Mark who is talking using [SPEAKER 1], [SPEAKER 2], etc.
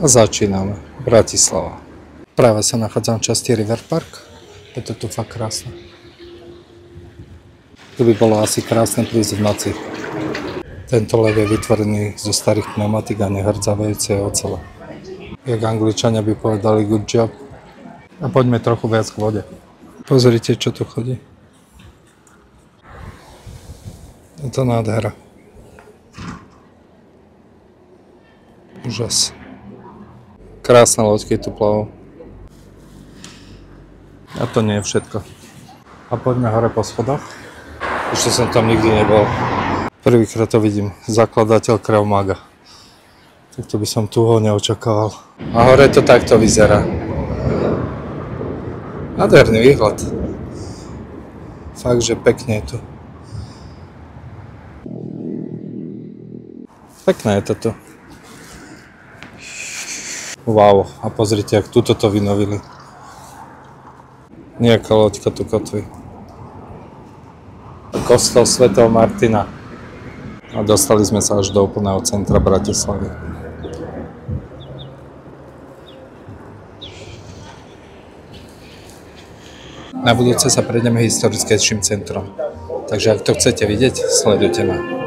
[SPEAKER 1] A začíname. Bratislava. Práve sa nachádzam v časti River Park. Je to tu fakt krásne. Tu by bolo asi krásne prísť v noci. Tento lev je vytvorený zo starých pneumatik a nehrdzavejúcej ocele. Jak Angličania by povedali good job. A poďme trochu viac k vode. Pozrite, čo tu chodí. Je to nádhera. Úžas. Krásne loďky tu plavú. A to nie je všetko. A poďme hore po schodoch. Ešte som tam nikdy nebol. Prvýkrát to vidím. Zakladateľ Krav Maga. Tak to by som tu ho neočakával. A hore to takto vyzerá. Nádherný výhľad. Fakt, že pekne je tu. Pekné je to tu. Wow, a pozrite, jak tuto to vynovili. Nejaká loďka tu kotví. Kostol svätého Martina. A dostali sme sa až do úplného centra Bratislavy. Na budúce sa prejdeme historickejším centrom. Takže ak to chcete vidieť, sledujte ma.